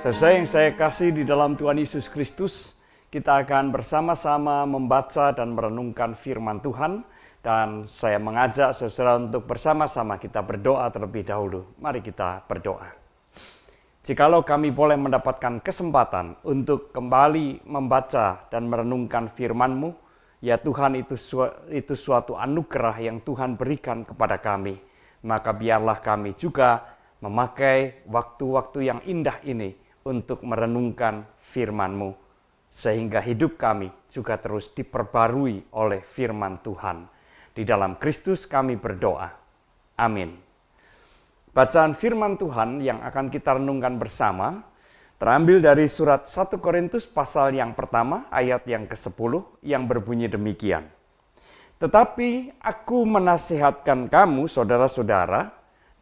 Saudara yang saya kasih di dalam Tuhan Yesus Kristus, kita akan bersama-sama membaca dan merenungkan firman Tuhan. Dan saya mengajak saudara untuk bersama-sama kita berdoa terlebih dahulu. Mari kita berdoa. Jikalau kami boleh mendapatkan kesempatan untuk kembali membaca dan merenungkan firman-Mu, ya Tuhan, itu suatu anugerah yang Tuhan berikan kepada kami. Maka biarlah kami juga memakai waktu-waktu yang indah ini untuk merenungkan firman-Mu, sehingga hidup kami juga terus diperbarui oleh firman Tuhan. Di dalam Kristus kami berdoa. Amin. Bacaan firman Tuhan yang akan kita renungkan bersama terambil dari surat 1 Korintus pasal yang pertama ayat yang ke-10 yang berbunyi demikian. Tetapi aku menasihatkan kamu saudara-saudara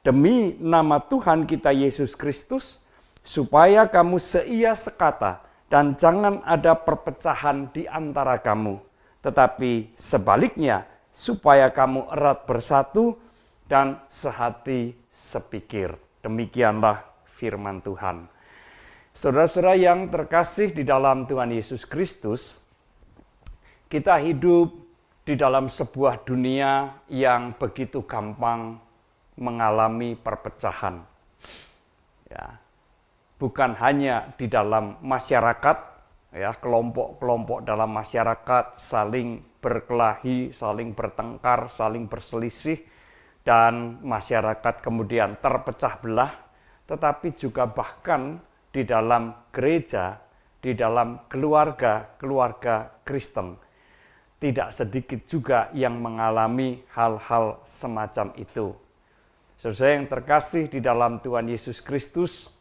demi nama Tuhan kita Yesus Kristus supaya kamu seia sekata dan jangan ada perpecahan di antara kamu, tetapi sebaliknya supaya kamu erat bersatu dan sehati sepikir. Demikianlah firman Tuhan. Saudara-saudara yang terkasih di dalam Tuhan Yesus Kristus, kita hidup di dalam sebuah dunia yang begitu gampang mengalami perpecahan. Ya, bukan hanya di dalam masyarakat, ya, kelompok-kelompok dalam masyarakat saling berkelahi, saling bertengkar, saling berselisih, dan masyarakat kemudian terpecah belah, tetapi juga bahkan di dalam gereja, di dalam keluarga Kristen, tidak sedikit juga yang mengalami hal-hal semacam itu. Saudara yang terkasih di dalam Tuhan Yesus Kristus,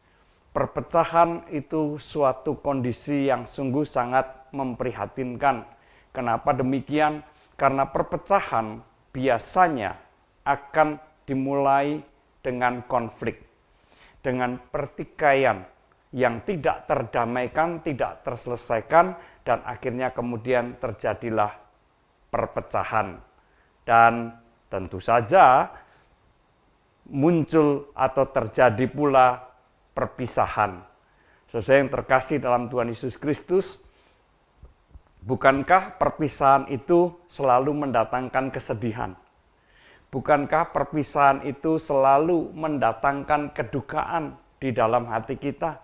perpecahan itu suatu kondisi yang sungguh sangat memprihatinkan. Kenapa demikian? Karena perpecahan biasanya akan dimulai dengan konflik, dengan pertikaian yang tidak terdamaikan, tidak terselesaikan, dan akhirnya kemudian terjadilah perpecahan. Dan tentu saja muncul atau terjadi pula perpisahan. Saudara yang terkasih dalam Tuhan Yesus Kristus, bukankah perpisahan itu selalu mendatangkan kesedihan? Bukankah perpisahan itu selalu mendatangkan kedukaan di dalam hati kita?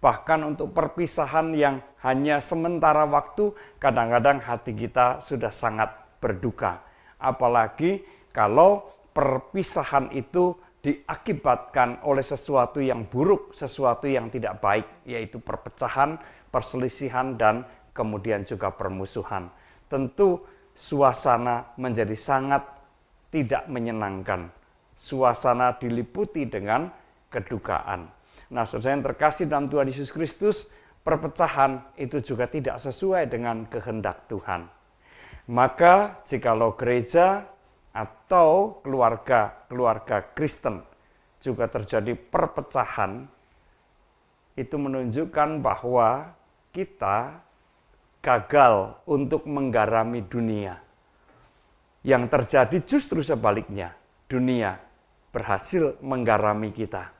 Bahkan untuk perpisahan yang hanya sementara waktu, kadang-kadang hati kita sudah sangat berduka. Apalagi kalau perpisahan itu diakibatkan oleh sesuatu yang buruk, sesuatu yang tidak baik, yaitu perpecahan, perselisihan, dan kemudian juga permusuhan. Tentu suasana menjadi sangat tidak menyenangkan. Suasana diliputi dengan kedukaan. Nah, saudara yang terkasih dalam Tuhan Yesus Kristus, perpecahan itu juga tidak sesuai dengan kehendak Tuhan. Maka jikalau gereja atau keluarga Kristen juga terjadi perpecahan, itu menunjukkan bahwa kita gagal untuk menggarami dunia. Yang terjadi justru sebaliknya, dunia berhasil menggarami kita.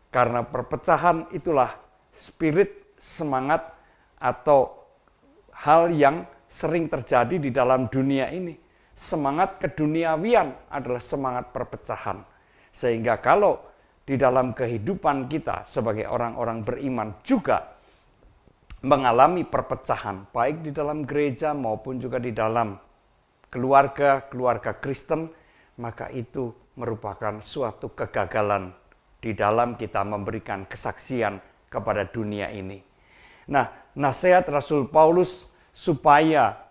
Karena perpecahan itulah spirit, semangat, atau hal yang sering terjadi di dalam dunia ini. Semangat keduniawian adalah semangat perpecahan. Sehingga kalau di dalam kehidupan kita sebagai orang-orang beriman juga mengalami perpecahan, baik di dalam gereja maupun juga di dalam keluarga Kristen, maka itu merupakan suatu kegagalan di dalam kita memberikan kesaksian kepada dunia ini. Nah, nasihat Rasul Paulus supaya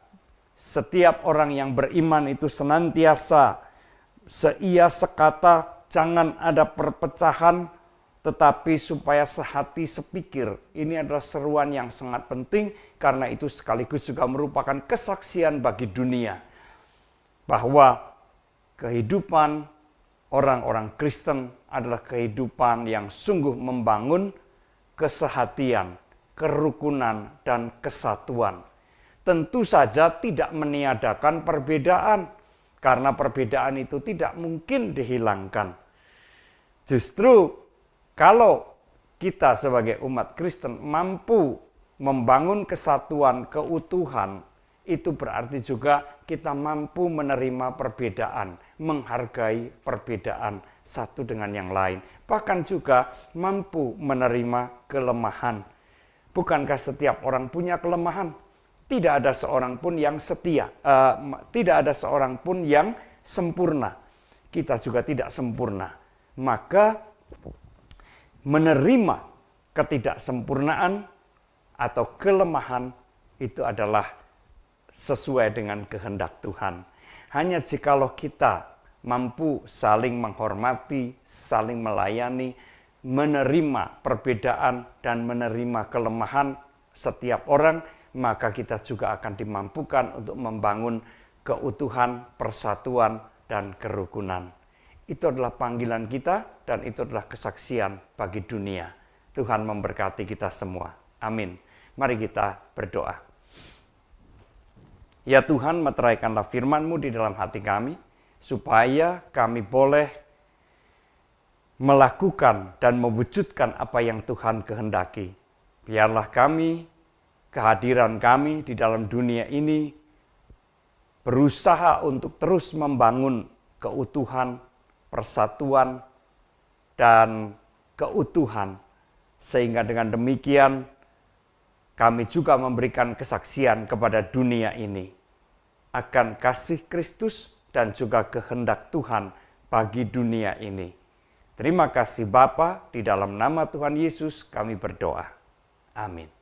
setiap orang yang beriman itu senantiasa seia sekata, jangan ada perpecahan, tetapi supaya sehati sepikir. Ini adalah seruan yang sangat penting, karena itu sekaligus juga merupakan kesaksian bagi dunia bahwa kehidupan orang-orang Kristen adalah kehidupan yang sungguh membangun kesehatian, kerukunan, dan kesatuan. Tentu saja tidak meniadakan perbedaan, karena perbedaan itu tidak mungkin dihilangkan. Justru kalau kita sebagai umat Kristen mampu membangun kesatuan, keutuhan, itu berarti juga kita mampu menerima perbedaan, menghargai perbedaan satu dengan yang lain. Bahkan juga mampu menerima kelemahan. Bukankah setiap orang punya kelemahan? Tidak ada seorang pun yang setia, tidak ada seorang pun yang sempurna. Kita juga tidak sempurna. Maka menerima ketidaksempurnaan atau kelemahan itu adalah sesuai dengan kehendak Tuhan. Hanya jikalau kita mampu saling menghormati, saling melayani, menerima perbedaan dan menerima kelemahan setiap orang, maka kita juga akan dimampukan untuk membangun keutuhan, persatuan, dan kerukunan. Itu adalah panggilan kita dan itu adalah kesaksian bagi dunia. Tuhan memberkati kita semua. Amin. Mari kita berdoa. Ya Tuhan, meteraikanlah firman-Mu di dalam hati kami, supaya kami boleh melakukan dan mewujudkan apa yang Tuhan kehendaki. Biarlah kami, kehadiran kami di dalam dunia ini, berusaha untuk terus membangun keutuhan, persatuan, dan keutuhan. Sehingga dengan demikian, kami juga memberikan kesaksian kepada dunia ini akan kasih Kristus dan juga kehendak Tuhan bagi dunia ini. Terima kasih Bapa, di dalam nama Tuhan Yesus kami berdoa. Amin.